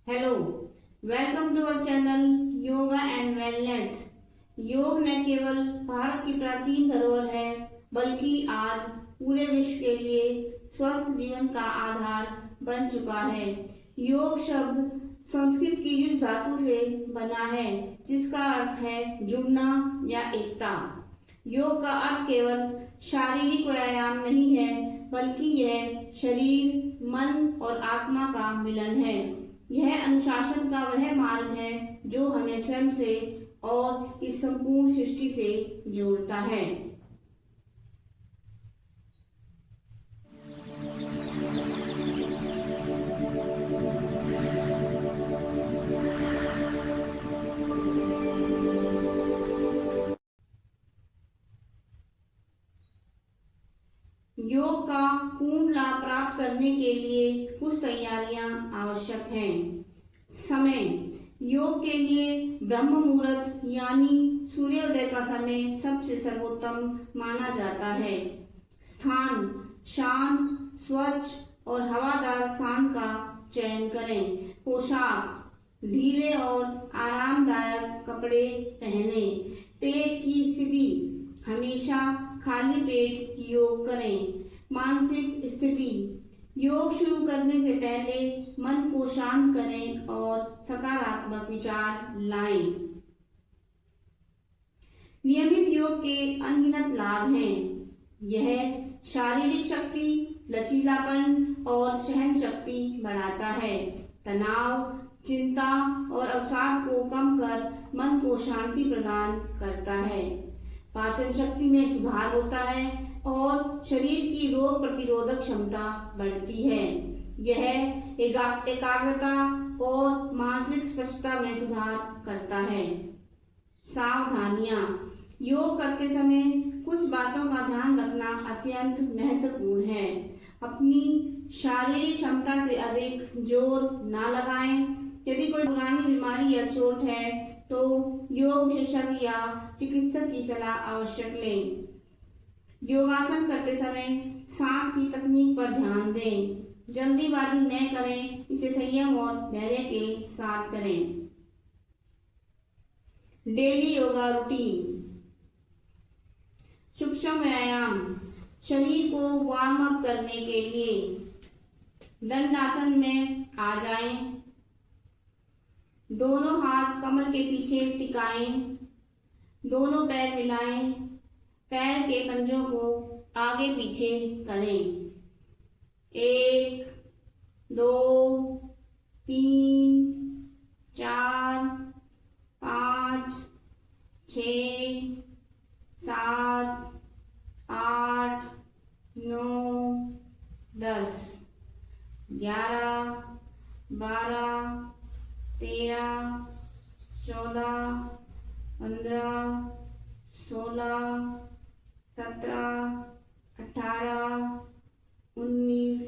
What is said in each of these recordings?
Hello, welcome to our channel yoga and wellness. योग न केवल भारत की प्राचीन धरोहर है, बल्कि आज पूरे विश्व के लिए स्वस्थ जीवन का आधार बन चुका है। योग शब्द संस्कृत की युज धातु से बना है, जिसका अर्थ है जुड़ना या एकता। योग का अर्थ केवल शारीरिक व्यायाम नहीं है, बल्कि यह शरीर, मन और आत्मा का मिलन है। यह अनुशासन का वह मार्ग है जो हमें स्वयं से और इस संपूर्ण सृष्टि से जोड़ता है। योग का पूर्ण लाभ प्राप्त करने के लिए कुछ तैयारियां आवश्यक हैं। समय: योग के लिए ब्रह्म मुहूर्त यानी सूर्योदय का समय सबसे सर्वोत्तम माना जाता है। स्थान: शांत, स्वच्छ और हवादार स्थान का चयन करें। पोशाक: ढीले और आरामदायक कपड़े पहने। पेट की स्थिति: हमेशा खाली पेट योग करें। मानसिक स्थिति: योग शुरू करने से पहले मन को शांत करें और सकारात्मक विचार लाएं। नियमित योग के अनगिनत लाभ हैं। यह शारीरिक शक्ति, लचीलापन और सहन शक्ति बढ़ाता है। तनाव, चिंता और अवसाद को कम कर मन को शांति प्रदान करता है। पाचन शक्ति में सुधार होता है और शरीर की रोग प्रतिरोधक क्षमता बढ़ती है। यह एकाग्रता और मानसिक स्पष्टता में सुधार करता है। सावधानियां: योग करते समय कुछ बातों का ध्यान रखना अत्यंत महत्वपूर्ण है। अपनी शारीरिक क्षमता से अधिक जोर ना लगाएं। यदि कोई पुरानी बीमारी या चोट है तो योग विशेषज्ञ या चिकित्सक की सलाह अवश्य लें। योगासन करते समय सांस की तकनीक पर ध्यान दें। जल्दीबाजी न करें, इसे संयम और धैर्य के साथ करें। डेली योगा रूटीन: सूक्ष्म व्यायाम: शरीर को वार्म अप करने के लिए दंडासन में आ जाएं। दोनों हाथ कमर के पीछे टिकाएं। दोनों पैर मिलाएं। पैर के पंजों को आगे पीछे करें। 1, 2, 3, 4, 5, 6, 7, 8, 9, 10, 11, 12, 13, 14, 15, 16, 17, 18, 19,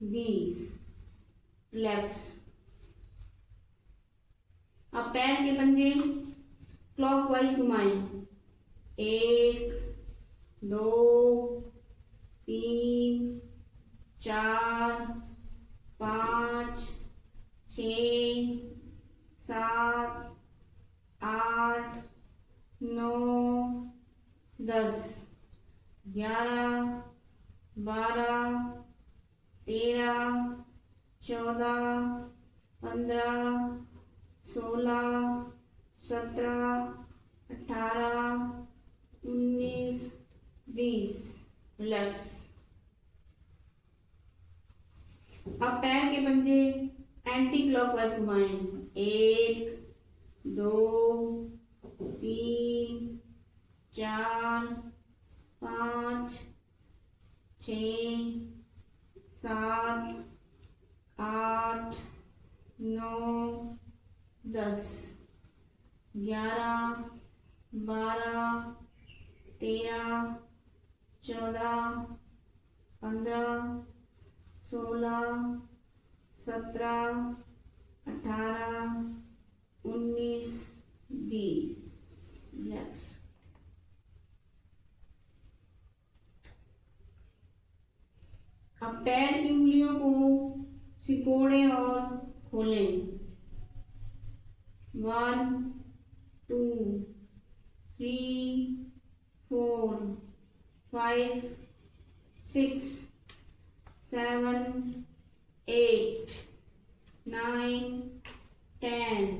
20। रिलैक्स। अब पैर के पंजे क्लॉकवाइज घुमाएं। 1, 2, 3, 4, 5, 6, 7, 8, 9, 10, 11, 12, 13, 14, 15, 16, 17, 18, 19, 20। रिलैक्स। अब पैर के पंजे एंटी क्लॉकवाइज घुमाएं। 1, 2, 3, 4, 5, 6, 7, 8, 9, 10, 11, 12, 13, 14, 15, 16, 17, 18, 19, 20। रिलैक्स। अब पैर की उंगलियों को सिकोड़ें और खोलें। 1 2 3 4 5 6 7 8 9 10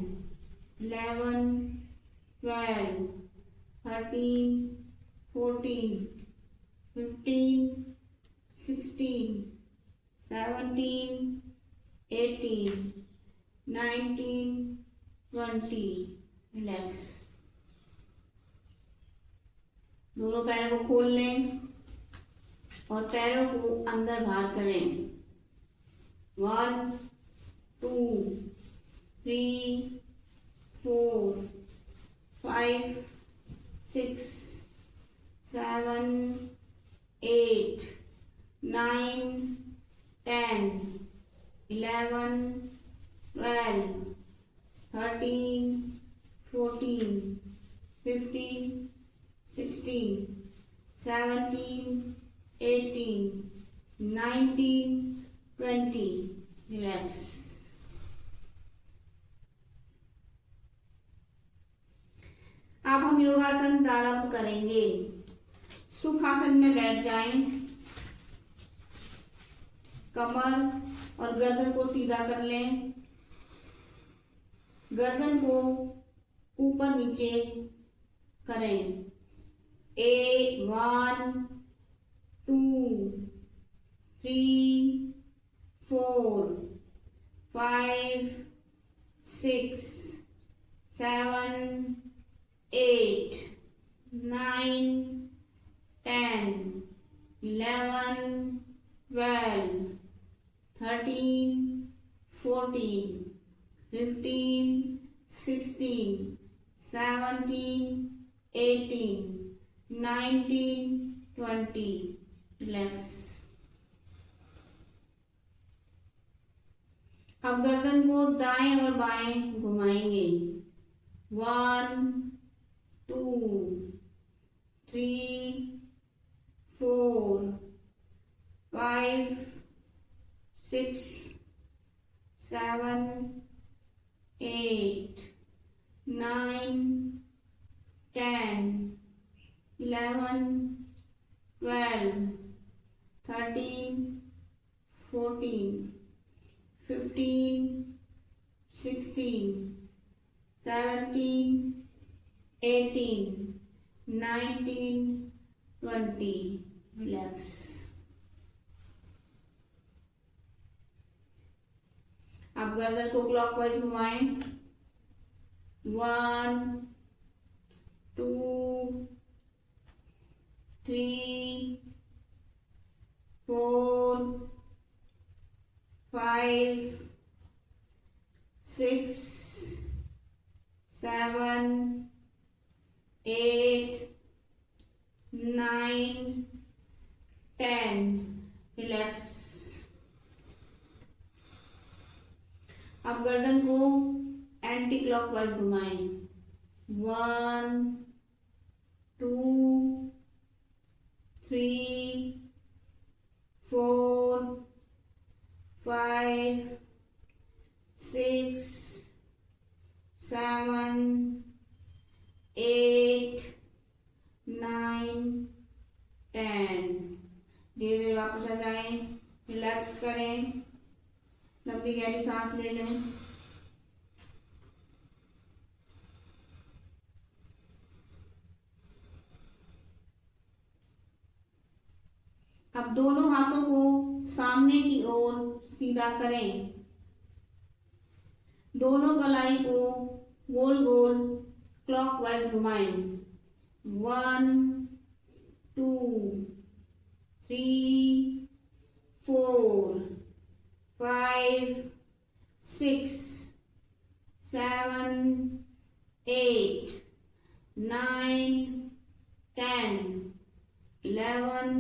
11 12 13 14 15 16 17 18 19 20। रिलैक्स। दोनों पैरों को खोल लें और पैरों को अंदर बाहर करें। 1 2 3 4 5 6 7 8 9 10 11 12 13 14 15 16 17 18 19 20। रिलैक्स। अब हम योगासन प्रारंभ करेंगे। सुखासन में बैठ जाएं। कमर और गर्दन को सीधा कर लें। गर्दन को ऊपर नीचे करें। 1 2 3 4 5 6 7 8 9 10 11 12 13 14 15 16 17 18 19 20। रिलैक्स। अब गर्दन को दाएं और बाएं घुमाएंगे। 1 2 3 4 5 6 7 8 9 10 11 12 13 14 15 16 17 18 19 20। रिलैक्स। अब गर्दन को क्लॉकवाइज घुमाएं। 1 2 3 4 5 6 7 8 9 10। रिलैक्स। अब गर्दन को एंटी क्लॉकवाइज घुमाएं। 1 2 3 4 5 6 7 8 9 10। धीरे धीरे वापस आ जाएं। रिलैक्स करें। लंबी गहरी सांस ले लें। अब दोनों हाथों को सामने की ओर सीधा करें। दोनों कलाई को गोल गोल क्लॉकवाइज घुमाएं। 1 2 3 4 5 6 7 8 9 10 11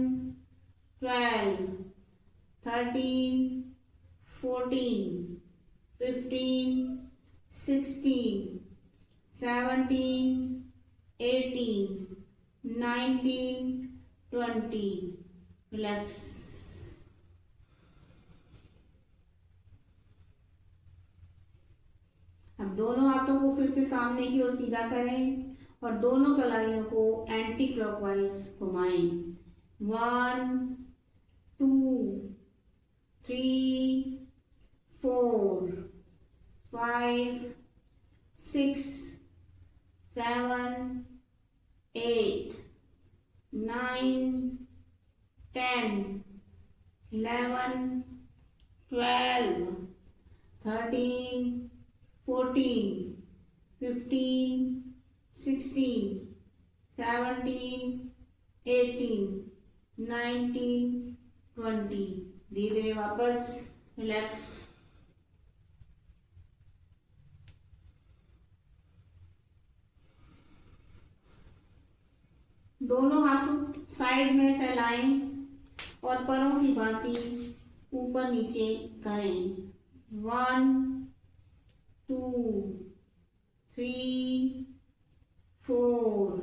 12 13 14 15 16 17 18 19 20। रिलैक्स। अब दोनों हाथों को फिर से सामने की ओर सीधा करें और दोनों कलाइयों को एंटी क्लॉकवाइज घुमाएं। 1 2 3 4 5 6 7 8 9 10 11 12 13 14 15 16 17 18 19 20। धीरे धीरे वापस रिलैक्स। दोनों हाथ साइड में फैलाएं और पैरों की भांति ऊपर नीचे करें। 1 2 3 4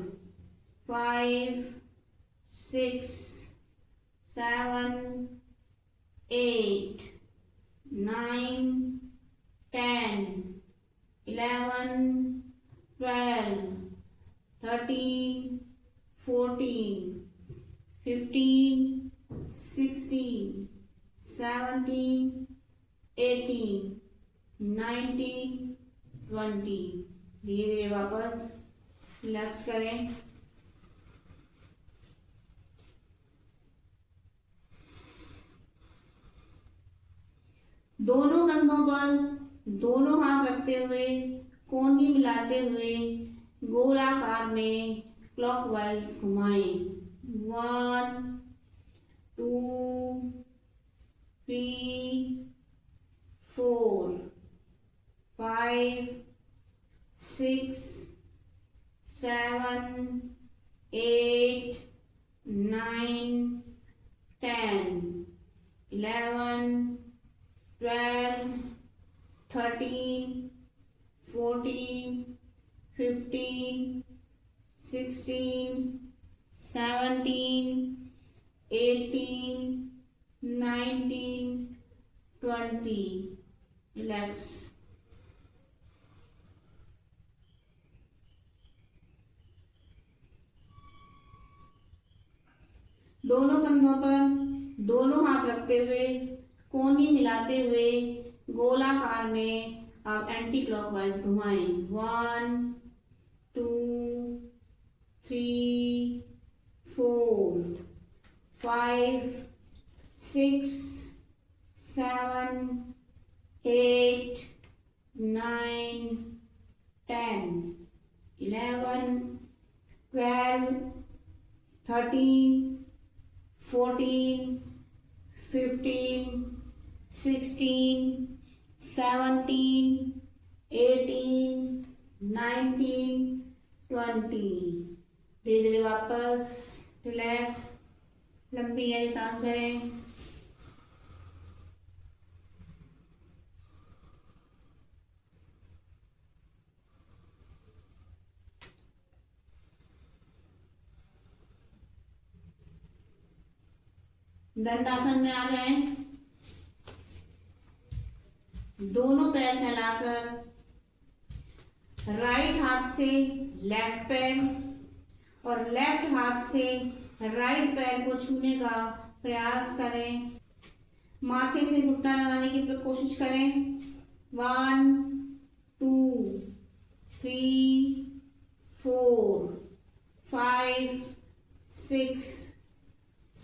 5 6 7 8 9 10 11 12 13 14 15 16 17 18 19 20। धीरे धीरे वापस रिलैक्स करें। दोनों कंधों पर दोनों हाथ रखते हुए कोहनी मिलाते हुए गोलाकार में क्लॉकवाइज घुमाएं। 1 2 3 4 5 6 7 8 9 10 11 12 13 14 15 16 17 18 19 20। रिलैक्स। दोनों कंधों पर दोनों हाथ रखते हुए कोहनी मिलाते हुए गोलाकार में आप एंटी क्लॉकवाइज घुमाएं। 1 2 3 4 5 6 7 8 9 10 11 12 13 14 15 16 17 18 19 20। धीरे धीरे वापस रिलैक्स। लंबी गहरी सांस भरें। दंडासन में आ जाएं। दोनों पैर फैलाकर राइट हाथ से लेफ्ट पैर और लेफ्ट हाथ से राइट पैर को छूने का प्रयास करें। माथे से घुटना लगाने की कोशिश करें। 1 2 3 4 5 6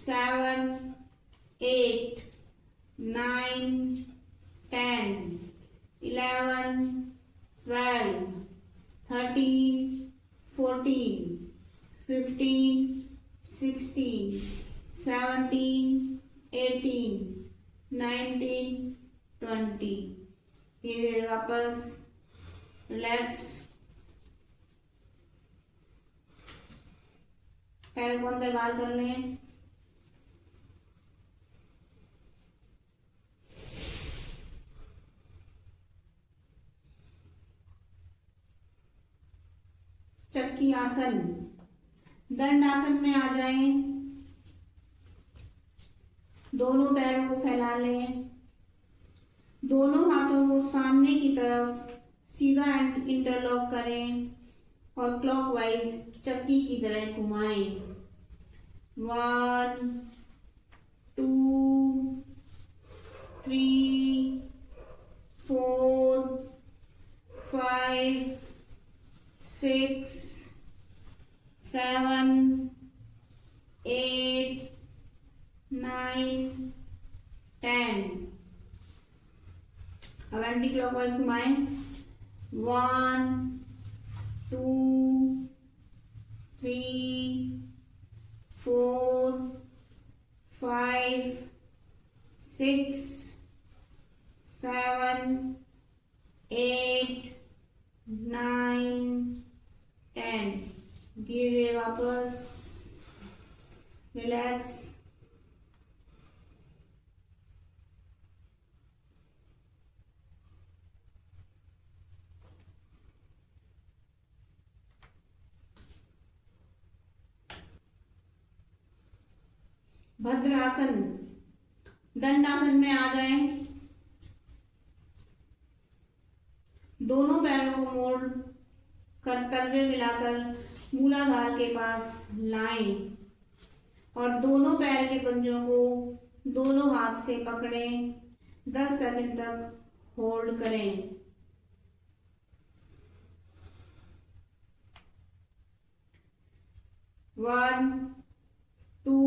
7 8 9 10 11 12 13 14 15 16 17 18 19 20। धीरे धीरे वापस रिलैक्स। पैर को अंदर बाहर कर लें। चक्की आसन। दंड आसन में आ जाएं। दोनों पैरों को फैला लें। दोनों हाथों को सामने की तरफ सीधा इंटरलॉक करें और क्लॉकवाइज चक्की की तरह घुमाएं। 1 2 3 4 5 6 7 8 9 10। अब एंटी क्लॉकवाइज घुमाएं। 1 2 3 4 5 6 7 8 9 10। धीरे धीरे वापस रिलैक्स। भद्रासन, दंडासन में आ जाएं। दोनों पैरों को मोड़ कर तलवे मिलाकर मूलाधार के पास लाएं और दोनों पैर के पंजों को दोनों हाथ से पकड़ें। 10 सेकंड तक होल्ड करें। 1 2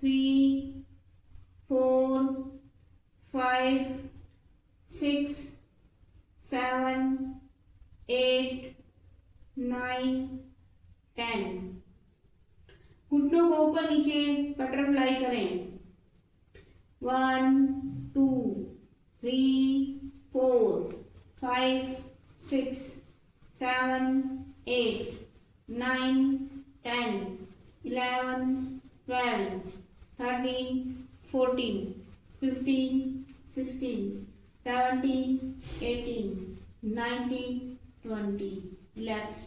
3 4 5 6 7 8 9 10। घुटनों को ऊपर नीचे बटरफ्लाई करें। 1 2 3 4 5 6 7 8 9 10 11 12 13 14 15 16 17 18 19 20। रिलैक्स।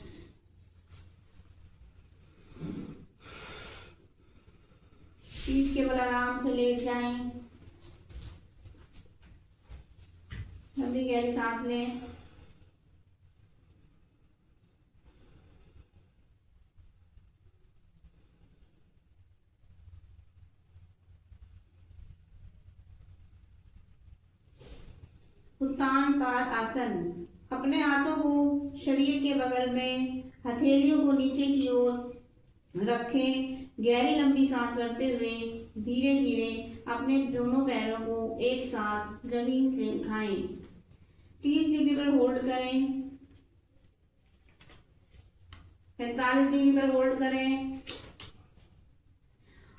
पीठ के बल आराम से लेट जाएं। लंबी गहरी सांस लें। उत्तान पाद आसन। अपने हाथों को शरीर के बगल में, हथेलियों को नीचे की ओर रखें। गहरी लंबी सांस भरते हुए धीरे धीरे अपने दोनों पैरों को एक साथ जमीन से उठाएं। 30 डिग्री पर होल्ड करें। 45 डिग्री पर होल्ड करें।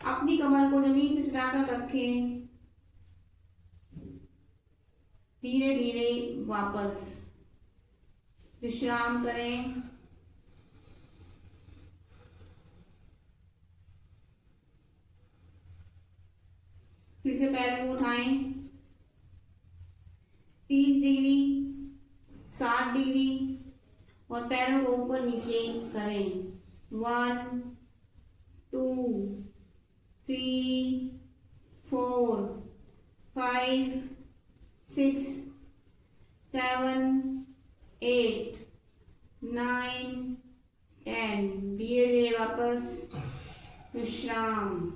अपनी कमर को जमीन से सटाकर रखें। धीरे धीरे वापस विश्राम करें। फिर से पैर को उठाएं। 30 डिग्री, 60 डिग्री और पैरों को ऊपर नीचे करें। 1 2 3 4 5 6 7 8 9 10। धीरे धीरे वापस विश्राम।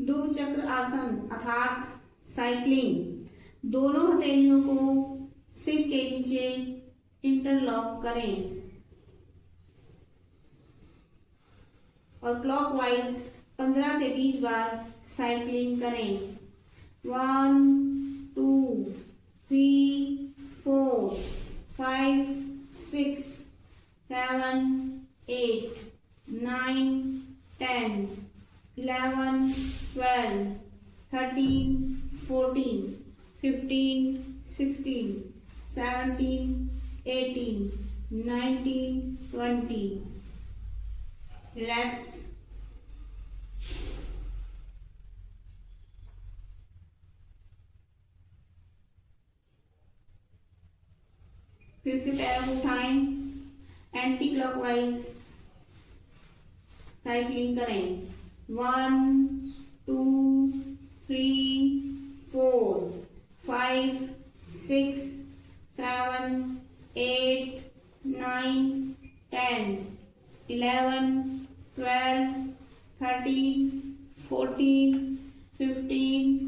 ध्रुव चक्र आसन अर्थात साइक्लिंग। दोनों हथेलियों को सिर के नीचे इंटरलॉक करें और क्लॉकवाइज 15 से 20 बार साइक्लिंग करें। 1 2 3 4 5 6 7 8 9 10 11 12 13 14 15 16 17 18 19 20। रिलैक्स। फिर से पैरों को उठाएं, एंटी क्लॉकवाइज साइक्लिंग करें। 1 2 3 4 5 6 7 8 9 10 11 12 13 14 15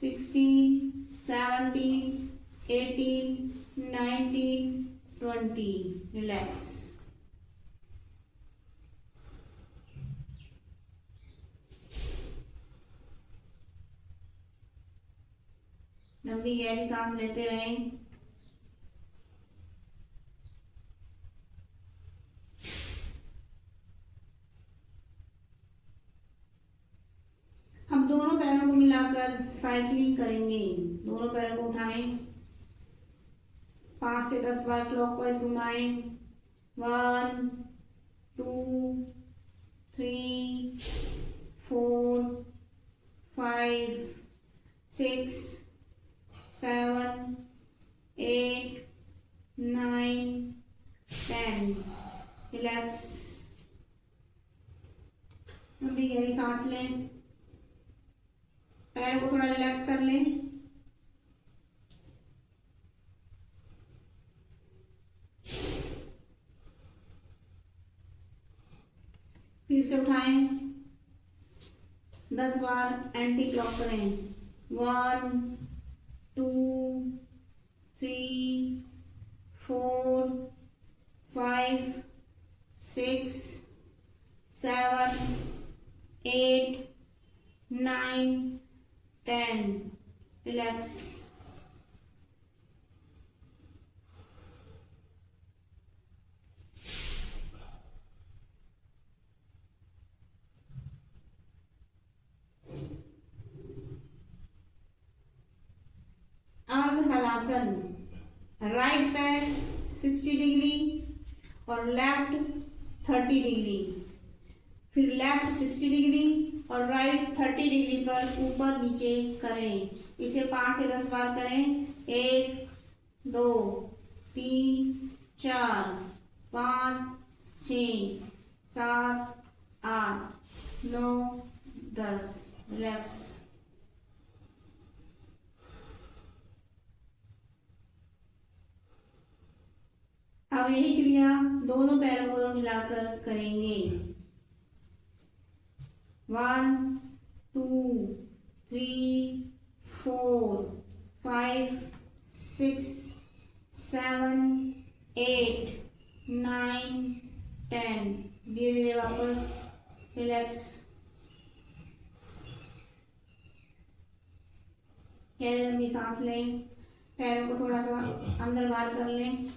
16 17 18 19 20। रिलैक्स। लंबी गहरी सांस लेते रहें। हम दोनों पैरों को मिलाकर साइकिलिंग करेंगे। दोनों पैरों को उठाएं, 5 से 10 बार क्लॉकवाइज घुमाएं। 1 2 3 4 5 6 7 8 9 10। रिलैक्स। लंबी गहरी सांस लें, पैर को थोड़ा रिलैक्स कर लें। फिर से उठाएं, 10 बार एंटी क्लॉक करें। 1 2 3 4 5 6 7 8 9 10। रिलैक्स। अर्ध हलासन। राइट पैर 60 डिग्री और लेफ्ट 30 डिग्री, फिर लेफ्ट 60 डिग्री और राइट 30 डिग्री पर ऊपर नीचे करें। इसे 5 से 10 बार करें। 1 2 3 4 5 6 7 8 9 10। रिलैक्स। अब यही क्रिया दोनों पैरों को मिलाकर करेंगे। 1 2 3 4 5 6 7 8 9 10। धीरे धीरे वापस। रिलैक्स। गहरी लंबी सांस लें, पैरों को थोड़ा सा अंदर बाहर कर लें।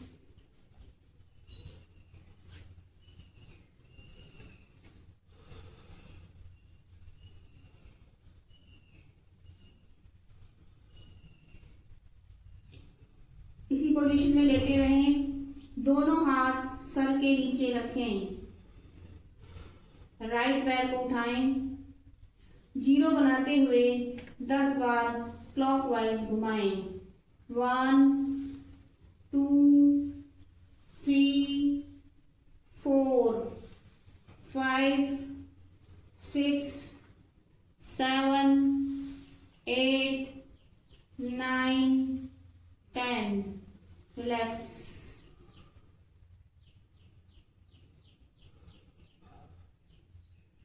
इसी पोजीशन में लेटे रहें। दोनों हाथ सर के नीचे रखें। राइट पैर को उठाएं, 0 बनाते हुए 10 बार क्लॉकवाइज घुमाएं। 1 2 3 4 5 6 7 8 9 10। रिलैक्स।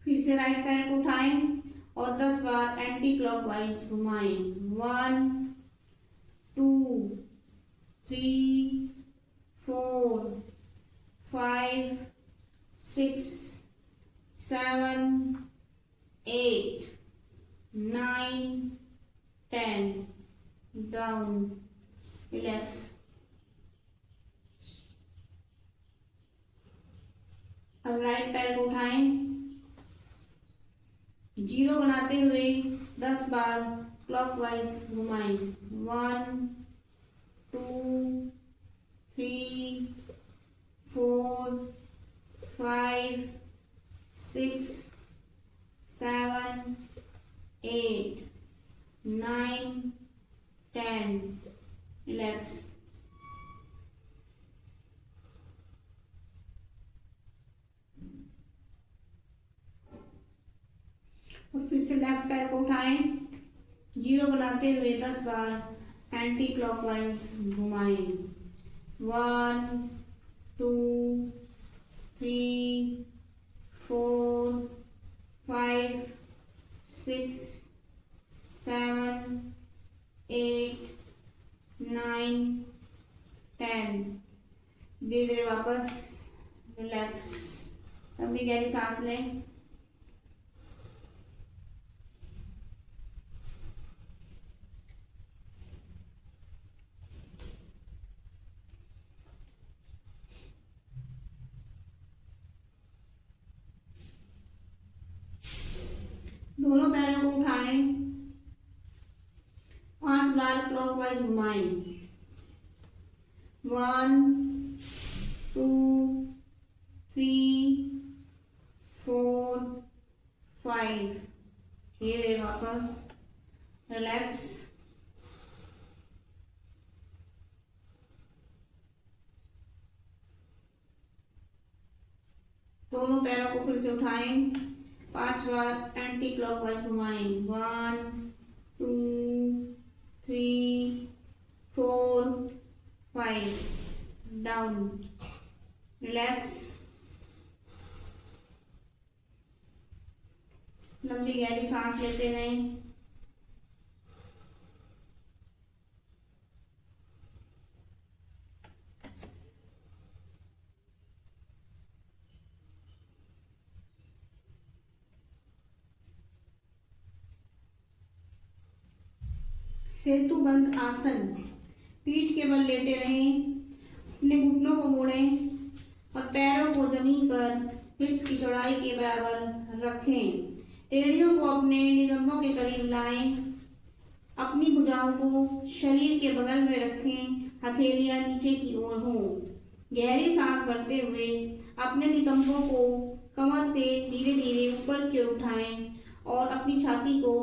फिर से राइट पैर को उठाएं और 10 बार एंटी क्लॉकवाइज घुमाएं। 1 2 3 4 5 6 7 8 9 10। डाउन। रिलैक्स। अब राइट पैर को उठाएं, 0 बनाते हुए 10 बार क्लॉकवाइज घुमाएं। 1 2 3 4 5 6 7 8 9 10। रिलैक्स। से लेफ्ट पैर को उठाएं, 0 बनाते हुए 10 बार एंटी क्लॉकवाइज घुमाएं। 1 2 3 4 5 6 7 8 9 10। धीरे धीरे वापस रिलैक्स। लंबी गहरी सांस लें। दोनों पैरों को उठाएं, 5 बार क्लॉकवाइज घुमाएं। 1 2 3 4 5। धीरे वापस रिलैक्स। दोनों पैरों को फिर से उठाएं, 5 बार एंटी क्लॉकवाइज घुमाएं। 1 2 3 4 5। Down, relax. लंबी गहरी सांस लेते रहें। सेतुबंद आसन। पीठ के बल लेटे रहें, अपने घुटनों को मोड़ें और पैरों को जमीन पर हिप्स की चौड़ाई के बराबर रखें। एड़ियों को अपने नितंबों के करीब लाएं। अपनी भुजाओं को शरीर के बगल में रखें, हथेलियां नीचे की ओर हों। गहरी सांस भरते हुए अपने नितंबों को कमर से धीरे धीरे ऊपर की ओर उठाएं और अपनी छाती को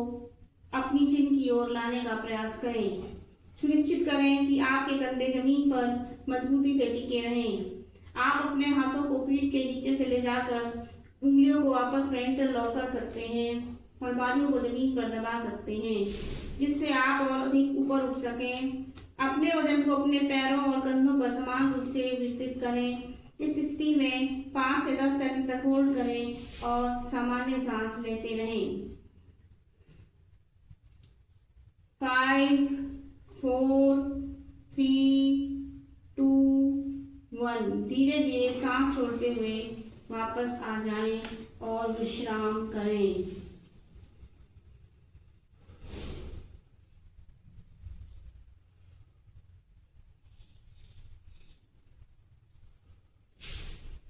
अपनी चिन की ओर लाने का प्रयास करें। सुनिश्चित करें कि आपके कंधे जमीन पर मजबूती से टिके रहें। आप अपने हाथों को पीठ के नीचे से ले जाकर उंगलियों को आपस में इंटरलॉक कर सकते हैं और बाजुओं को जमीन पर दबा सकते हैं, जिससे आप और अधिक ऊपर उठ सकें। अपने वजन को अपने पैरों और कंधों पर समान रूप से वितरित करें। इस स्थिति में 5 से 10 सेकंड तक होल्ड करें और सामान्य सांस लेते रहें। 5 4 3 2 1। धीरे धीरे सांस छोड़ते हुए वापस आ जाएं और विश्राम करें।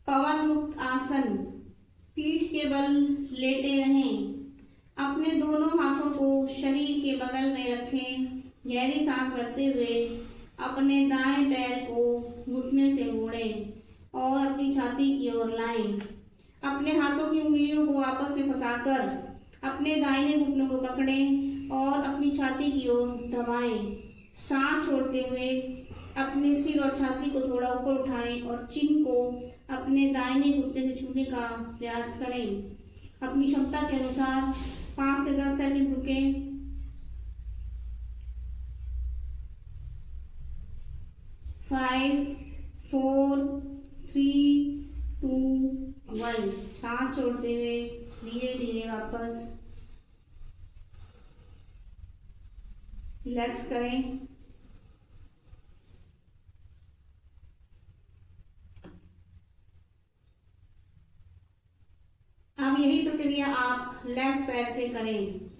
पवन मुक्त आसन। पीठ के बल लेटे रहें, अपने दोनों हाथों को शरीर के बगल में रखें। गहरी सांस भरते हुए अपने दाएं पैर को घुटने से मोड़ें और अपनी छाती की ओर लाएं। अपने हाथों की उंगलियों को आपस में फंसाकर अपने दाहिने घुटनों को पकड़ें और अपनी छाती की ओर दबाएं। सांस छोड़ते हुए अपने सिर और छाती को थोड़ा ऊपर उठाएं और चिन को अपने दाहिने घुटने से छूने का प्रयास करें। अपनी क्षमता के अनुसार 5 से 10 सेकंड रुकें। 5 4 3 2 1। सांस छोड़ते हुए धीरे धीरे वापस रिलैक्स करें। अब यही प्रक्रिया आप लेफ्ट पैर से करें।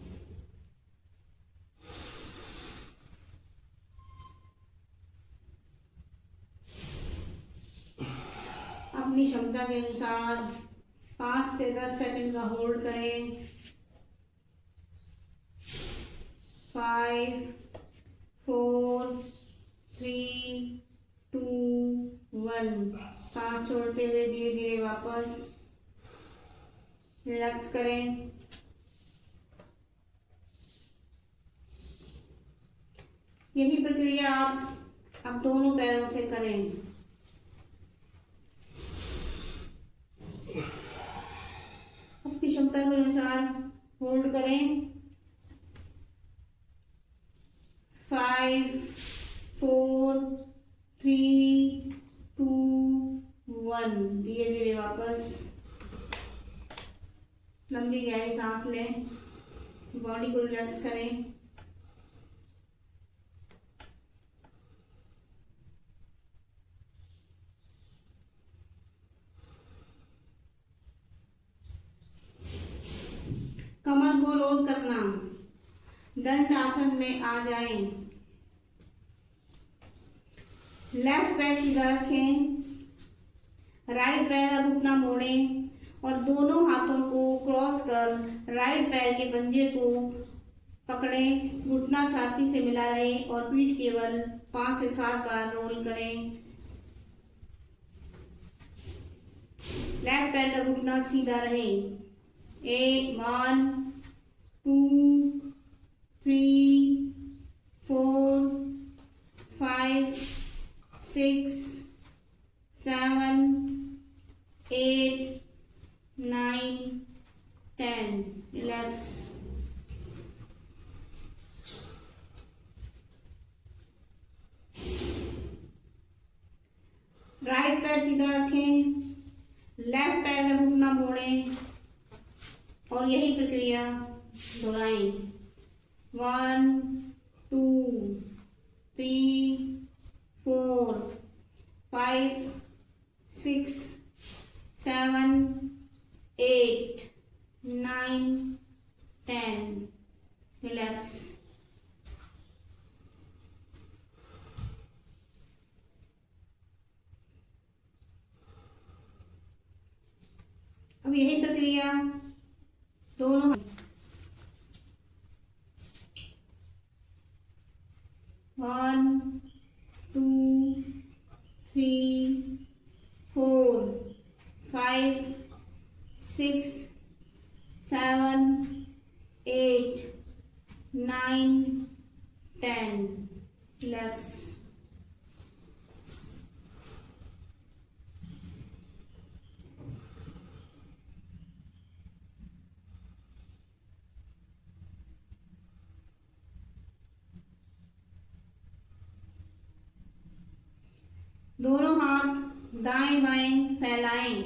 अपनी क्षमता के अनुसार 5 से 10 सेकंड का होल्ड करें। 5 4 3 2 1। सांस छोड़ते हुए धीरे धीरे वापस रिलैक्स करें। यही प्रक्रिया आप अब दोनों पैरों से करें। अपनी क्षमता के अनुसार होल्ड करें। 5 4 3 2 1। धीरे धीरे वापस लंबी गहरी सांस लें, बॉडी को रिलैक्स करें। कमर को रोल करना, दंड आसन में आ जाएं। लेफ्ट पैर सीधा रखें, राइट पैर का घुटना मोड़ें और दोनों हाथों को क्रॉस कर राइट पैर के पंजे को पकड़ें। घुटना छाती से मिला रहे और पीठ केवल 5 से 7 बार रोल करें। लेफ्ट पैर का घुटना सीधा रहे। 1 2 3 4 5 6 7 8 9 10। रिलैक्स। राइट पैर सीधा रखें, लेफ्ट पैर का घुटना मोड़ें और यही प्रक्रिया दोहराएं। 1 2 3 4 5 6 7 8 9 10। रिलैक्स। अब यही प्रक्रिया दोनों 1 2 3 4 5 6 7 8 9 10। रिलैक्स। दोनों हाथ दाएं बाएं फैलाएं,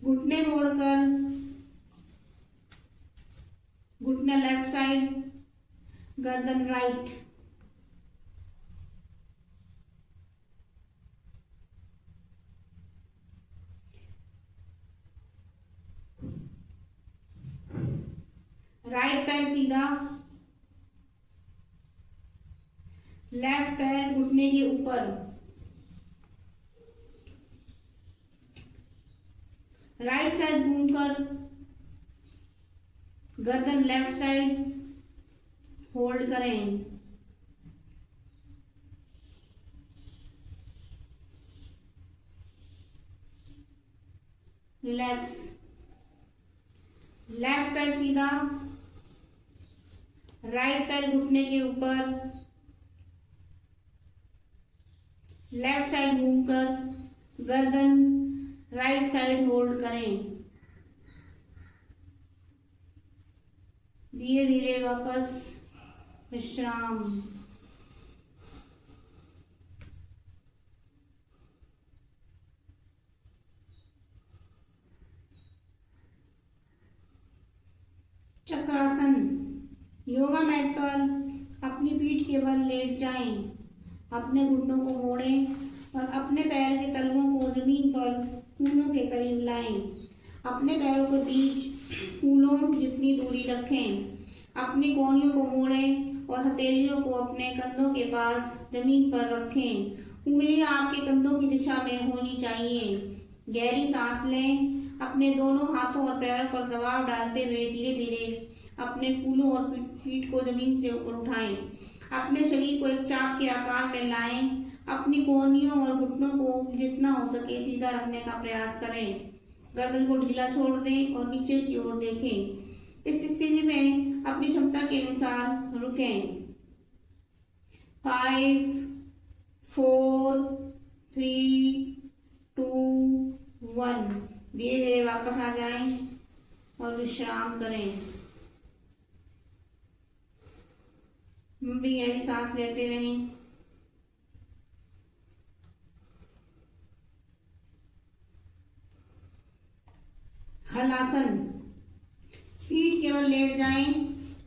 घुटने मोड़कर, घुटना लेफ्ट साइड, गर्दन राइट। राइट पैर सीधा, लेफ्ट पैर घुटने के ऊपर। राइट साइड घूमकर, गर्दन लेफ्ट साइड, होल्ड करें। रिलैक्स। लेफ्ट पैर सीधा, राइट पैर घुटने के ऊपर, लेफ्ट साइड घूमकर, गर्दन राइट साइड होल्ड करें। धीरे धीरे वापस विश्राम। चक्रासन। योगा मैट पर अपनी पीठ के बल लेट जाएं, अपने घुटनों को मोड़ें और अपने पैर के तलवों को जमीन पर कूल्हों के करीब लाएं। अपने पैरों के बीच कूल्हों जितनी दूरी रखें। अपनी कोहनियों को मोड़ें और हथेलियों को अपने कंधों के पास जमीन पर रखें। उंगलियां आपके कंधों की दिशा में होनी चाहिए। गहरी सांस लें। अपने दोनों हाथों और पैरों पर दबाव डालते हुए धीरे धीरे अपने कूल्हों और पीठ को जमीन से ऊपर उठाएं। अपने शरीर को एक चाप के आकार में लाएं। अपनी कोहनियों और घुटनों को जितना हो सके सीधा रखने का प्रयास करें। गर्दन को ढीला छोड़ दें और नीचे की ओर देखें। इस स्थिति में अपनी क्षमता के अनुसार रुकें। 5 4 3 2 1। धीरे धीरे वापस आ जाएं और विश्राम करें। लंबी गहरी सांस लेते रहें। हलासन। पीठ केवल लेट जाएं,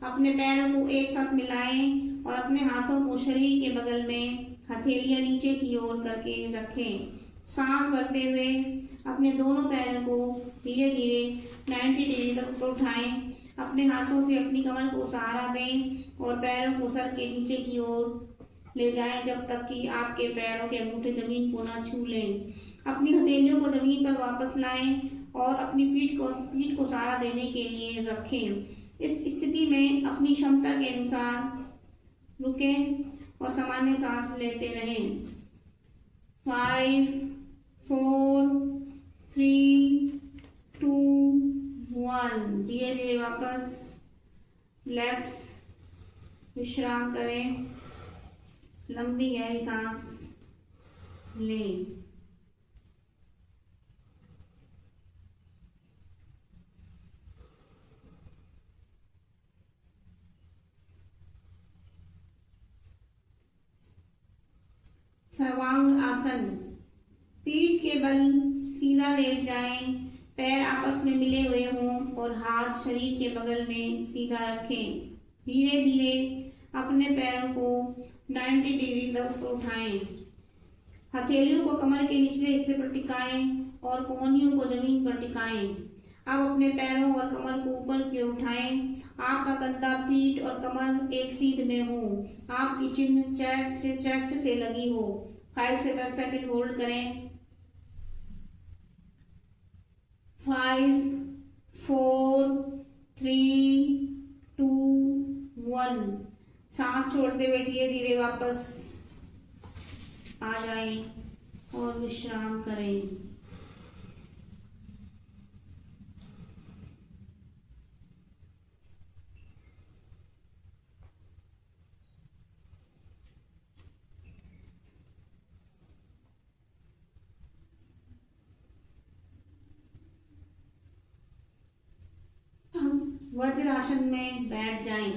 अपने पैरों को एक साथ मिलाएं और अपने हाथों को शरीर के बगल में हथेलियां नीचे की ओर करके रखें। सांस भरते हुए अपने दोनों पैरों को धीरे धीरे 90 डिग्री तक ऊपर उठाएं। अपने हाथों से अपनी कमर को सहारा दें और पैरों को सर के नीचे की ओर ले जाएं जब तक कि आपके पैरों के अंगूठे जमीन को ना छू लें। अपनी हथेलियों को जमीन पर वापस लाएं और अपनी पीठ को सहारा देने के लिए रखें। इस स्थिति में अपनी क्षमता के अनुसार रुकें और सामान्य सांस लेते रहें। 5 4 3 2 1। धीरे धीरे वापस रिलैक्स, विश्राम करें। लंबी गहरी सांस लें। सर्वांग आसन। पीठ के बल सीधा लेट जाएं, पैर आपस में मिले हुए हों और हाथ शरीर के बगल में सीधा रखें। धीरे धीरे अपने पैरों को 90 डिग्री तक उठाएं। हथेलियों को कमर के निचले हिस्से पर टिकाएं और कोहनियों को जमीन पर टिकाएं। अब अपने पैरों और कमर को ऊपर की ओर उठाएं। आपका कंधा, पीठ और कमर एक सीध में हो। आपकी चिन्ह चेस्ट से लगी हो। 5 से 10 सेकंड होल्ड करें। 5 4 3 2 1। सांस छोड़ते हुए धीरे धीरे वापस आ जाएं और विश्राम करें। वज्रासन में बैठ जाएं।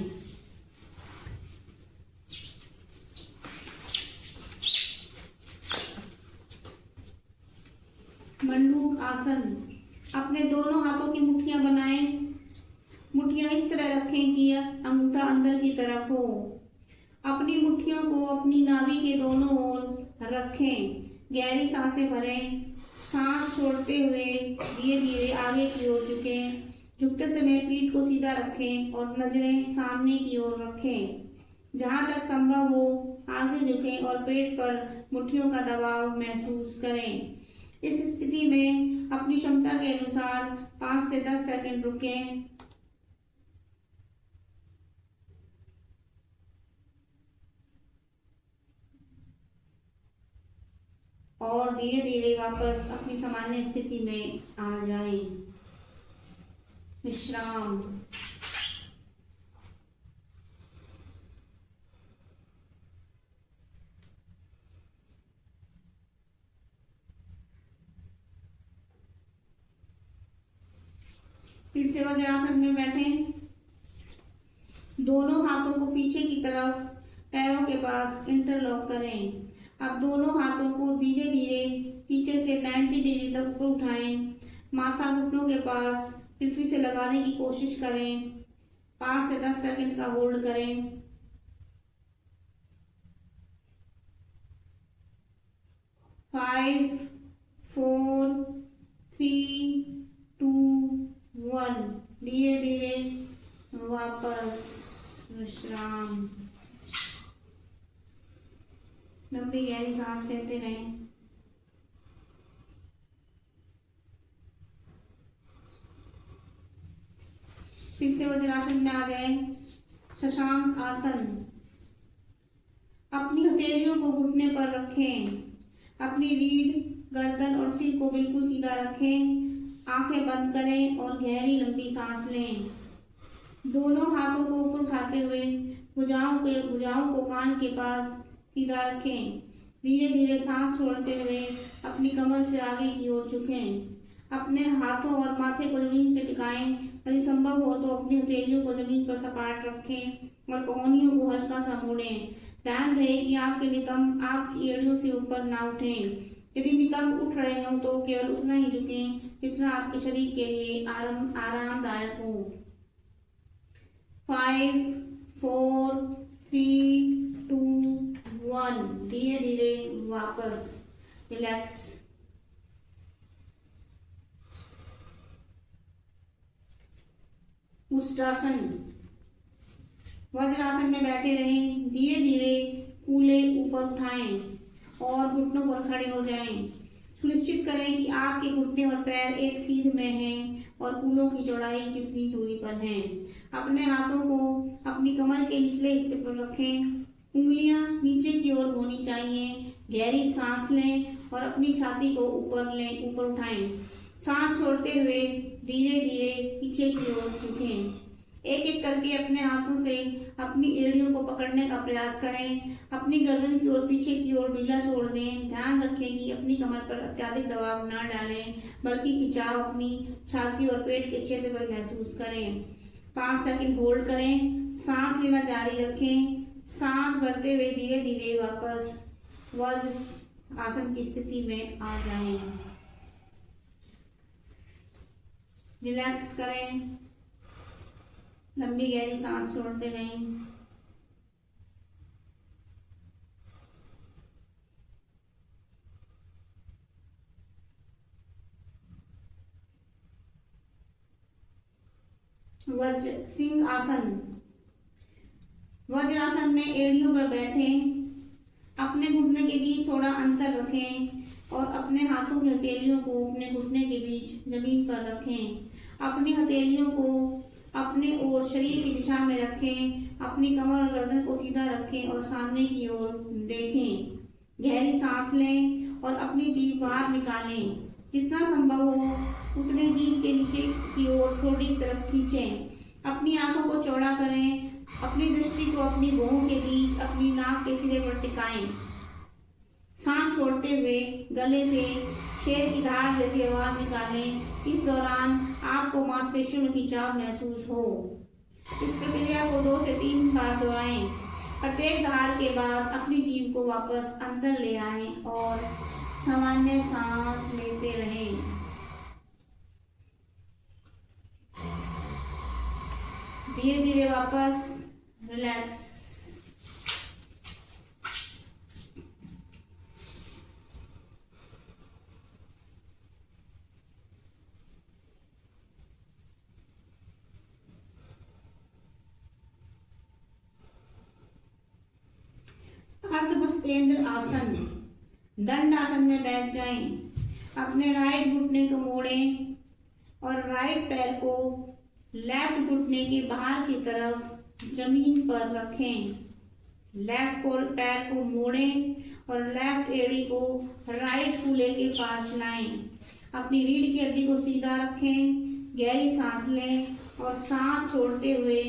मंडूक आसन। अपने दोनों हाथों की मुट्ठियां बनाएं। मुट्ठियां इस तरह रखें कि अंगूठा अंदर की तरफ हो। अपनी मुट्ठियों को अपनी नाभि के दोनों ओर रखें। गहरी सांसें भरें। सांस छोड़ते हुए धीरे धीरे आगे की ओर झुकें। झुकते समय पीठ को सीधा रखें और नजरें सामने की ओर रखें। जहां तक संभव हो आगे झुकें और पेट पर मुट्ठियों का दबाव महसूस करें। इस स्थिति में अपनी क्षमता के अनुसार 5 से 10 सेकंड रुकें। और धीरे धीरे वापस अपनी सामान्य स्थिति में आ जाएं। विश्राम। फिर से वज्रासन में बैठें। दोनों हाथों को पीछे की तरफ पैरों के पास इंटरलॉक करें। अब दोनों हाथों को धीरे धीरे पीछे से 90 डिग्री तक ऊपर उठाएं। माथा घुटनों के पास पृथ्वी से लगाने की कोशिश करें। 5 से 10 सेकंड का होल्ड करें। 5 4 3 2 1। धीरे धीरे वापस विश्राम। लंबी गहरी सांस लेते रहें। फिर से वज्रासन में आ जाएं। शशांक आसन। अपनी हथेलियों को घुटने पर रखें। अपनी रीढ़, गर्दन और सिर को बिल्कुल सीधा रखें। आंखें बंद करें और गहरी लंबी सांस लें। दोनों हाथों को ऊपर उठाते हुए भुजाओं को कान के पास सीधा रखें। धीरे धीरे सांस छोड़ते हुए अपनी कमर से आगे की ओर झुकें। अपने हाथों और माथे को जमीन से टिकाएं। यदि संभव हो तो अपनी हथेलियों को जमीन पर सपाट रखें और कोहनियों को हल्का सा मोड़ें। ध्यान रहे कि आपके नितंब आपकी एड़ियों से ऊपर ना उठें। यदि नितंब उठ रहे हो तो केवल उतना ही झुकें जितना आपके शरीर के लिए आरामदायक हो। 5, 4, 3, 2, 1। धीरे धीरे वापस रिलैक्स। उष्ट्रासन। वज्रासन में बैठे रहें। धीरे धीरे कूल्हे ऊपर उठाएं और घुटनों पर खड़े हो जाएं। सुनिश्चित करें कि आपके घुटने और पैर एक सीध में हैं और कूल्हों की चौड़ाई जितनी दूरी पर हैं। अपने हाथों को अपनी कमर के निचले हिस्से पर रखें। उंगलियां नीचे की ओर होनी चाहिए। गहरी सांस लें और अपनी छाती को ऊपर उठाएं। सांस छोड़ते हुए धीरे धीरे पीछे की ओर झुकें। एक एक करके अपने हाथों से अपनी एड़ियों को पकड़ने का प्रयास करें। अपनी गर्दन की ओर पीछे की ओर ढीला छोड़ दें। ध्यान रखें कि अपनी कमर पर अत्यधिक दबाव न डालें, बल्कि खिंचाव अपनी छाती और पेट के क्षेत्र पर महसूस करें। 5 सेकंड होल्ड करें। सांस लेना जारी रखें। सांस भरते हुए धीरे धीरे वापस वज्र आसन की स्थिति में आ जाएं। रिलैक्स करें। लंबी गहरी सांस छोड़ते रहें। वज्र सिंह आसन। वज्रासन में एड़ियों पर बैठें। अपने घुटने के बीच थोड़ा अंतर रखें और अपने हाथों की हथेलियों को अपने घुटने के बीच जमीन पर रखें। अपनी हथेलियों को अपने और शरीर की दिशा में रखें। अपनी कमर और गर्दन को सीधा रखें और सामने की ओर देखें। गहरी सांस लें और अपनी जीभ बाहर निकालें। जितना संभव हो उतने जीभ के नीचे की ओर ठोड़ी की तरफ खींचें। अपनी आंखों को चौड़ा करें। अपनी दृष्टि को अपनी भौहों के बीच अपनी नाक के सिरे पर टिकाएं। सांस छोड़ते हुए गले से शेर की धार जैसी आवाज निकालें। इस दौरान आपको मांसपेशियों में खिंचाव महसूस हो। इस प्रक्रिया को 2 से 3 बार दोहराएं। प्रत्येक धार के बाद अपनी जीभ को वापस अंदर ले आएं और सामान्य सांस लेते रहें। धीरे धीरे वापस रिलैक्स। अर्धमस्तेंद्र आसन। दंड आसन में बैठ जाएं। अपने राइट घुटने को मोड़ें और राइट पैर को लेफ्ट घुटने के बाहर की तरफ जमीन पर रखें। लेफ्ट पैर को मोड़ें और लेफ्ट एड़ी को राइट कूल्हे के पास लाएं। अपनी रीढ़ की हड्डी को सीधा रखें। गहरी सांस लें और सांस छोड़ते हुए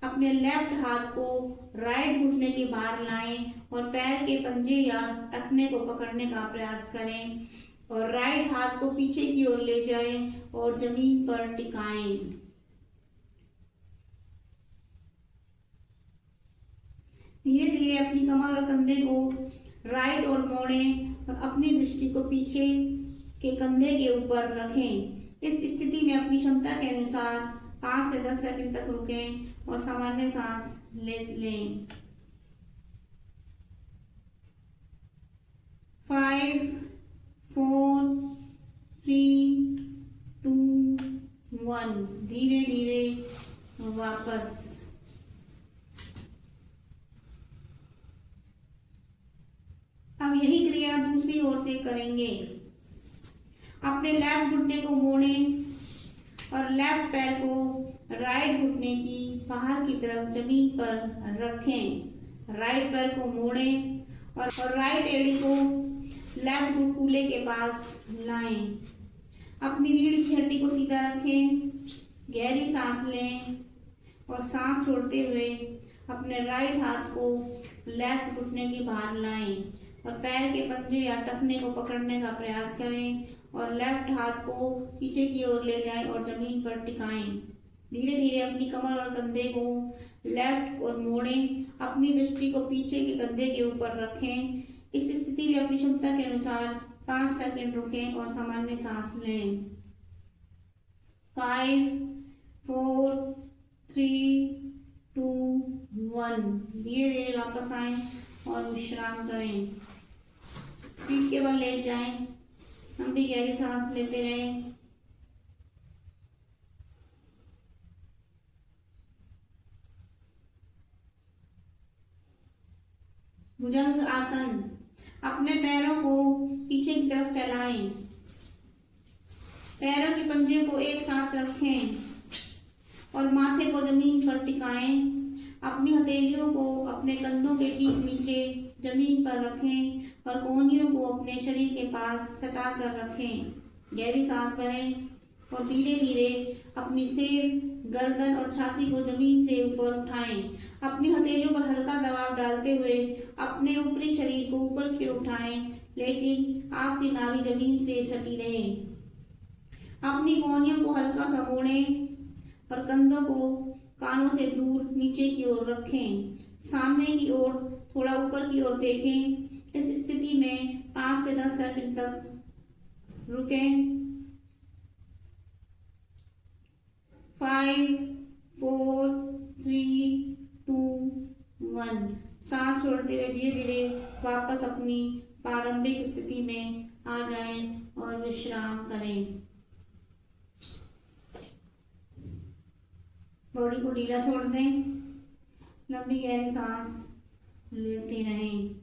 अपने लेफ्ट हाथ को राइट घुटने के बाहर लाएं और पैर के पंजे या टखने को पकड़ने का प्रयास करें और राइट हाथ को पीछे की ओर ले जाएं और जमीन पर टिकाएं। धीरे धीरे अपनी कमर और कंधे को राइट और मोड़ें और अपनी दृष्टि को पीछे के कंधे के ऊपर रखें। इस स्थिति में अपनी क्षमता के अनुसार 5 से 10 सेकंड तक रुकें और सामान्य सांस लें। 5, 4, 3, 2, 1। धीरे धीरे वापस। अब यही क्रिया दूसरी ओर से करेंगे। अपने लेफ्ट घुटने को मोड़ें और लेफ्ट पैर को राइट घुटने की बाहर की तरफ जमीन पर रखें। राइट पैर को मोड़ें और राइट एड़ी को लेफ्ट कूल्हे के पास लाएं। अपनी रीढ़ की हड्डी को सीधा रखें। गहरी सांस लें और सांस छोड़ते हुए अपने राइट हाथ को लेफ्ट घुटने के बाहर लाएं और पैर के पंजे या टखने को पकड़ने का प्रयास करें और लेफ्ट हाथ को पीछे की ओर ले जाएं और जमीन पर टिकाएं। धीरे धीरे अपनी कमर और कंधे को लेफ्ट और मोड़ें। अपनी दृष्टि को पीछे के कंधे के ऊपर रखें। इस स्थिति में अपनी क्षमता के अनुसार 5 सेकंड रुकें और सामान्य सांस लें। 5, 4, 3, 2, 1। धीरे धीरे वापस आएं और विश्राम करें। पीठ के बल लेट जाएं। हम भी गहरी सांस लेते रहें। भुजंग आसन। अपने पैरों को पीछे की तरफ फैलाएं। पैरों के पंजे को एक साथ रखें और माथे को जमीन पर टिकाएं। अपनी हथेलियों को अपने कंधों के ठीक नीचे जमीन पर रखें और कोहनियों को अपने शरीर के पास सटा कर रखें। गहरी सांस भरें और धीरे धीरे अपनी सिर, गर्दन और छाती को जमीन से ऊपर उठाएं। अपनी हथेलियों पर हल्का दबाव डालते हुए अपने ऊपरी शरीर को ऊपर की ओर उठाएं, लेकिन आपकी नाभि जमीन से सटी रहे। अपनी कोहनियों को हल्का सा मोड़ें और कंधों को कानों से दूर नीचे की ओर रखें। सामने की ओर थोड़ा ऊपर की ओर देखें। इस स्थिति में 5 से 10 सेकंड तक रुकें। 5, 4, 3, 2, 1। सांस छोड़ते हुए धीरे धीरे वापस अपनी प्रारंभिक स्थिति में आ जाएं और विश्राम करें। बॉडी को ढीला छोड़ दें। लंबी गहरी सांस लेते रहें।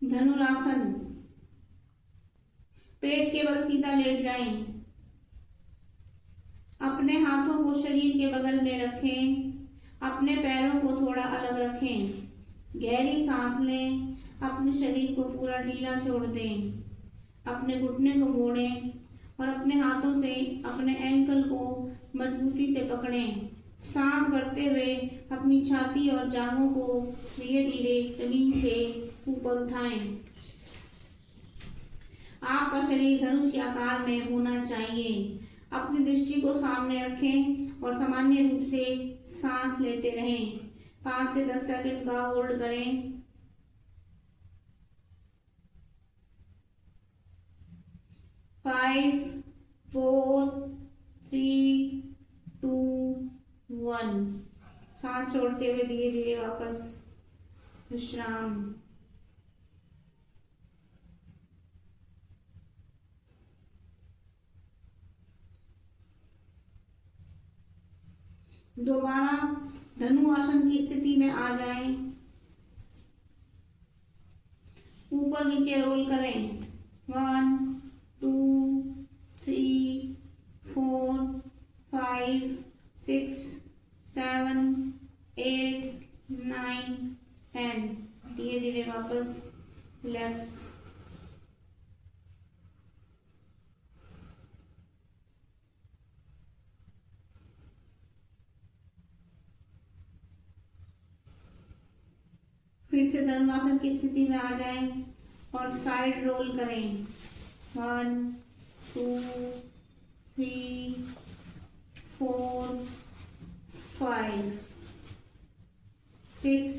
धनुरासन। पेट के बल सीधा लेट जाएं। अपने हाथों को शरीर के बगल में रखें। अपने पैरों को थोड़ा अलग रखें। गहरी सांस लें। अपने शरीर को पूरा ढीला छोड़ दें। अपने घुटने को मोड़ें और अपने हाथों से अपने एंकल को मजबूती से पकड़ें। सांस भरते हुए अपनी छाती और जांघों को धीरे धीरे जमीन से ऊपर उठाएं। आपका शरीर धनुष आकार में होना चाहिए। अपनी दृष्टि को सामने रखें और सामान्य रूप से सांस लेते रहें। 5 से 10 सेकंड का होल्ड करें। 5, 4, 3, 2, 1। सांस छोड़ते हुए धीरे धीरे वापस विश्राम। दोबारा धनु आसन की स्थिति में आ जाएं। ऊपर नीचे रोल करें। 1, 2, 3, 4, 5, 6, 7, 8, 9, 10। धीरे धीरे वापस रिलैक्स। फिर से धनुरासन की स्थिति में आ जाएं और साइड रोल करें। 1, 2, 3, 4, 5, 6,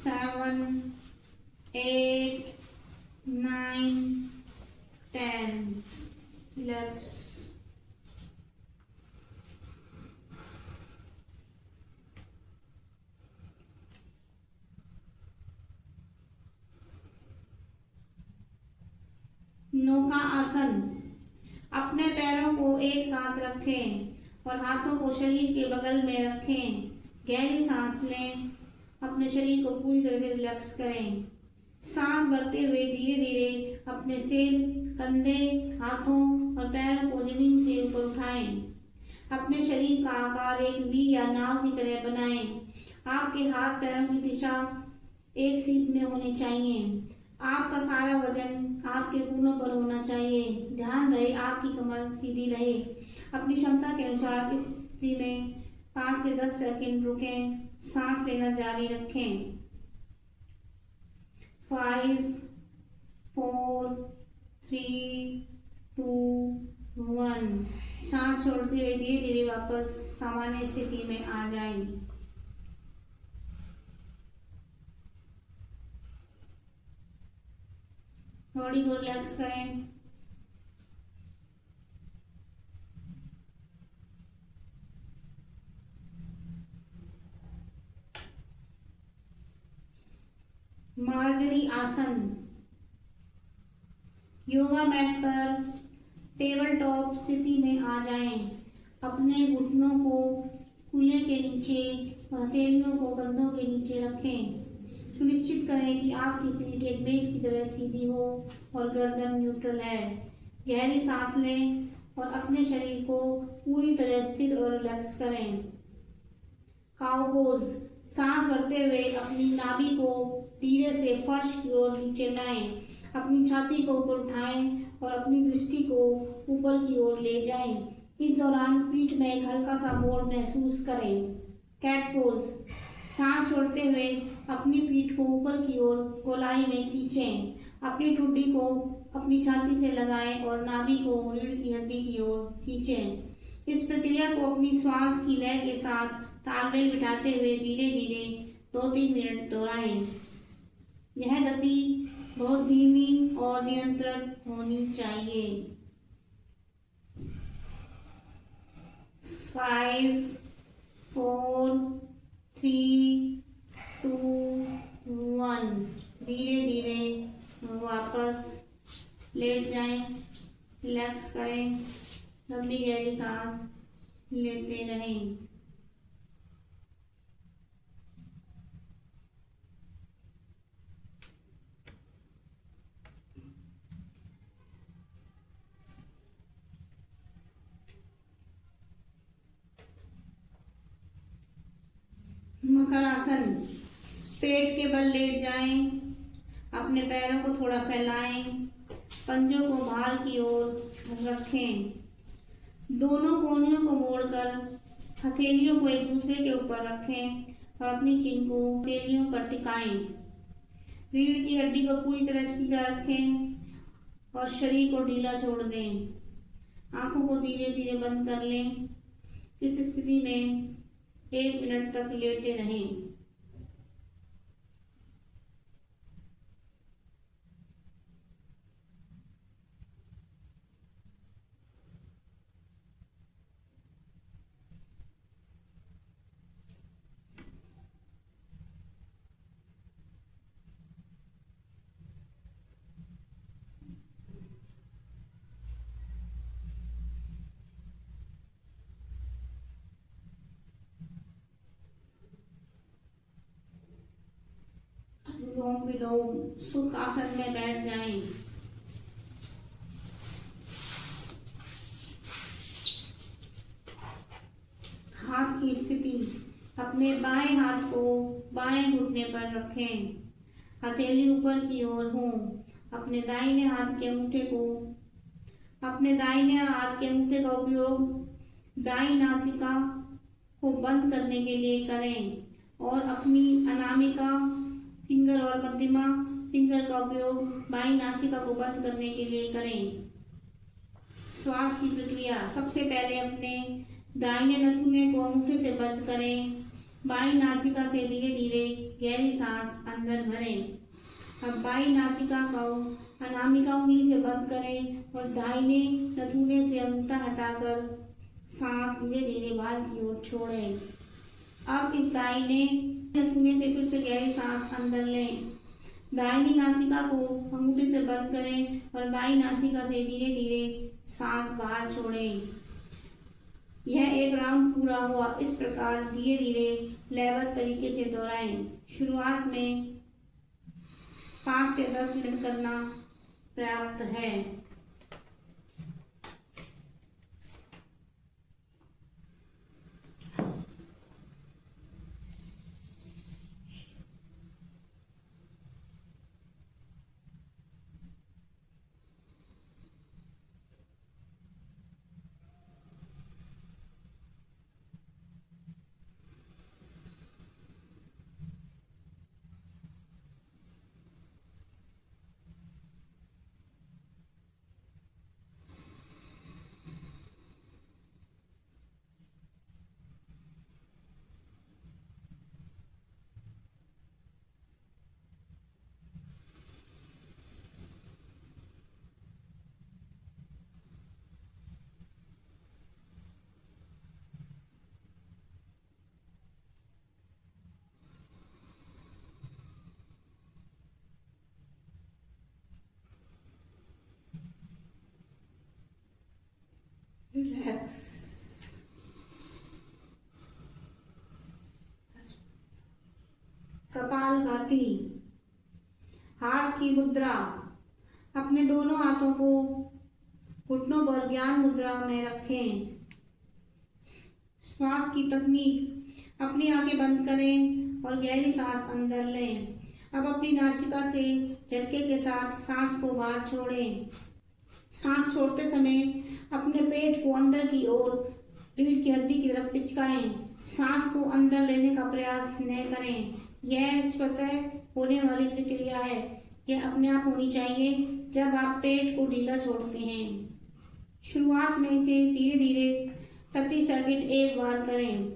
7, 8, 9, 10। रिलैक्स। नौका आसन। अपने पैरों को एक साथ रखें और हाथों को शरीर के बगल में रखें। गहरी सांस लें। अपने शरीर को पूरी तरह से रिलैक्स करें। सांस भरते हुए धीरे धीरे अपने सिर, कंधे, हाथों और पैरों को जमीन से ऊपर उठाएं। अपने शरीर का आकार एक वी या नाव की तरह बनाएं। आपके हाथ पैरों की दिशा एक सीध में होनी चाहिए। आपका सारा वजन आपके घुटनों पर होना चाहिए। ध्यान रहे आपकी कमर सीधी रहे। अपनी क्षमता के अनुसार इस स्थिति में 5 से 10 सेकंड रुकें। सांस लेना जारी रखें। 5 4 3 2 1। सांस छोड़ते हुए धीरे धीरे वापस सामान्य स्थिति में आ जाएं। बॉडी को रिलैक्स करें। मार्जरी आसन। योगा मैट पर टेबल टॉप स्थिति में आ जाएं। अपने घुटनों को कूल्हे के नीचे और हथेलियों को कंधों के नीचे रखें। सुनिश्चित करें कि आपकी पीठ एक मेज की तरह सीधी हो और गर्दन न्यूट्रल है। गहरी सांस लें और अपने शरीर को पूरी तरह स्थिर और रिलैक्स करें। Cow pose. सांस भरते हुए अपनी नाभि को धीरे से फर्श की ओर नीचे लाएं। अपनी छाती को ऊपर उठाएं और अपनी दृष्टि को ऊपर की ओर ले जाएं। इस दौरान पीठ में एक हल्का सा मोड़ महसूस करें। Cat pose. सांस छोड़ते हुए अपनी पीठ को ऊपर की ओर गोलाई में खींचें। अपनी ठुड्डी को अपनी छाती से लगाएं और नाभि को रीढ़ की हड्डी की ओर खींचें। इस प्रक्रिया को अपनी श्वास की लय के साथ तालमेल बिठाते हुए धीरे धीरे 2-3 मिनट दोहराएं। यह गति बहुत धीमी और नियंत्रित होनी चाहिए। 5 4 3 2 1। धीरे धीरे वापस लेट जाएं। रिलैक्स करें। लंबी गहरी सांस लेते रहें। मकर आसन। पेट के बल लेट जाएं। अपने पैरों को थोड़ा फैलाएं। पंजों को बाहर की ओर रखें। दोनों कोहनियों को मोड़कर हथेलियों को एक दूसरे के ऊपर रखें और अपनी चिन को हथेलियों पर टिकाएं। रीढ़ की हड्डी को पूरी तरह सीधा रखें और शरीर को ढीला छोड़ दें। आंखों को धीरे धीरे बंद कर लें। इस स्थिति में 1 मिनट तक लेटे रहें। अनुलोम विलोम सुख आसन में बैठ जाएं। हाथ की स्थिति। अपने बाएं हाथ को बाएं घुटने पर रखें। हथेली ऊपर की ओर हो। अपने दाहिने हाथ के अंगूठे का उपयोग दाईं नासिका को बंद करने के लिए करें और अपनी अनामिका फिंगर और मध्यमा फिंगर का उपयोग बाईं नासिका को बंद करने के लिए करें। श्वास की प्रक्रिया। सबसे पहले अपने दाहिने नथुने को अंगूठे से बंद करें। बाईं नासिका से धीरे धीरे गहरी सांस अंदर भरें। अब बाईं नासिका को अनामिका उंगली से बंद करें और दाहिने नथुने से अंगूठा हटाकर सांस धीरे धीरे बाहर की ओर छोड़ें। अब इस दाहिने नथुने से फिर से गहरी सांस अंदर लें। दाहिनी नासिका को अंगूठे से बंद करें और बाईं नासिका से धीरे धीरे सांस बाहर छोड़ें। यह एक राउंड पूरा हुआ। इस प्रकार धीरे धीरे लयबद्ध तरीके से दोहराएं। शुरुआत में 5 से 10 मिनट करना पर्याप्त है। रिलैक्स। कपालभाति, हाथ की मुद्रा। अपने दोनों हाथों को घुटनों पर ज्ञान मुद्रा में रखें। श्वास की तकनीक, अपनी आंखें बंद करें और गहरी सांस अंदर लें। अब अपनी नासिका से झटके के साथ सांस को बाहर छोड़ें। सांस छोड़ते समय अपने पेट को अंदर की ओर रीढ़ की हड्डी की तरफ पिचकाएं। सांस को अंदर लेने का प्रयास न करें। यह स्वतः होने वाली प्रक्रिया है। यह अपने आप होनी चाहिए जब आप पेट को ढीला छोड़ते हैं। शुरुआत में इसे धीरे धीरे प्रति सेकंड एक बार करें।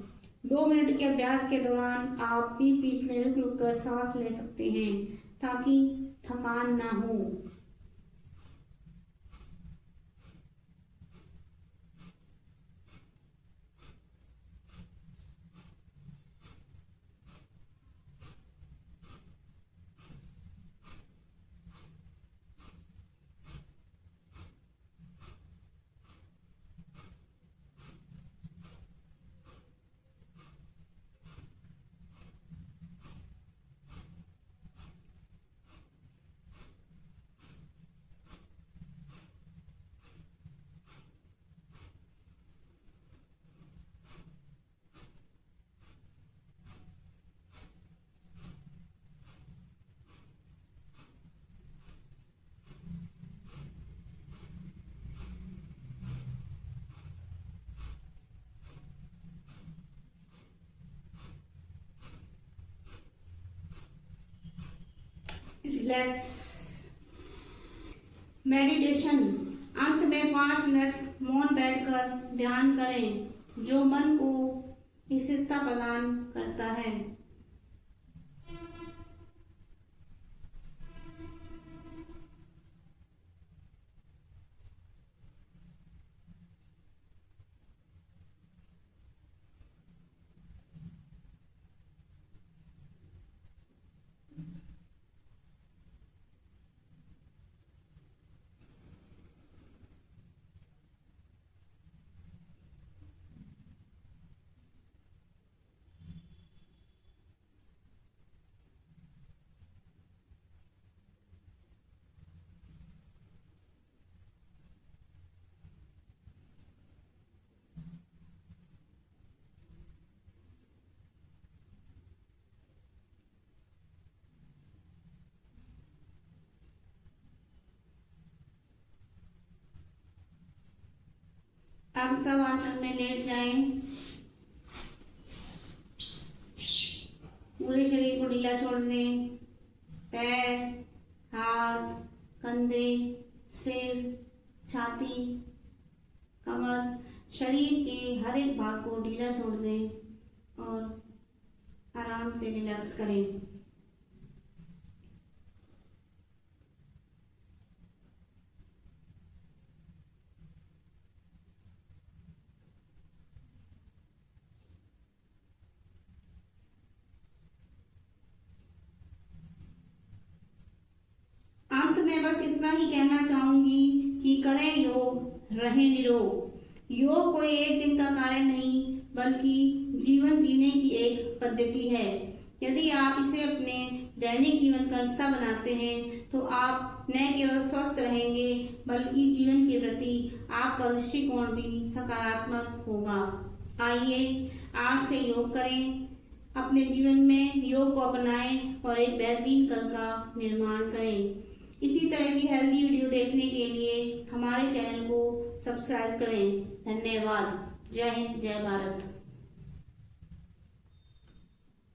2 मिनट के अभ्यास के दौरान आप बीच बीच में रुक रुक कर सांस ले सकते हैं ताकि थकान ना हो। रिलैक्स। मेडिटेशन, अंत में 5 मिनट मौन बैठकर ध्यान करें जो मन को स्थिरता प्रदान करता है। अब सब आसन में लेट जाएं। पूरे शरीर को ढीला छोड़ दें। पैर, हाथ, कंधे, सिर, छाती, कमर, शरीर के हर एक भाग को ढीला छोड़ दें और आराम से रिलैक्स करें। अंत में बस इतना ही कहना चाहूंगी कि करें योग, रहें निरोग। योग कोई एक दिन का कार्य नहीं बल्कि जीवन जीने की एक पद्धति है। यदि आप इसे अपने दैनिक जीवन का हिस्सा बनाते हैं तो आप न केवल स्वस्थ रहेंगे बल्कि जीवन के प्रति आपका दृष्टिकोण भी सकारात्मक होगा। आइए आज से योग करें, अपने जीवन में योग को अपनाएं और एक बेहतरीन कल का निर्माण करें। इसी तरह की हेल्दी वीडियो देखने के लिए हमारे चैनल को सब्सक्राइब करें। धन्यवाद। जय हिंद, जय भारत।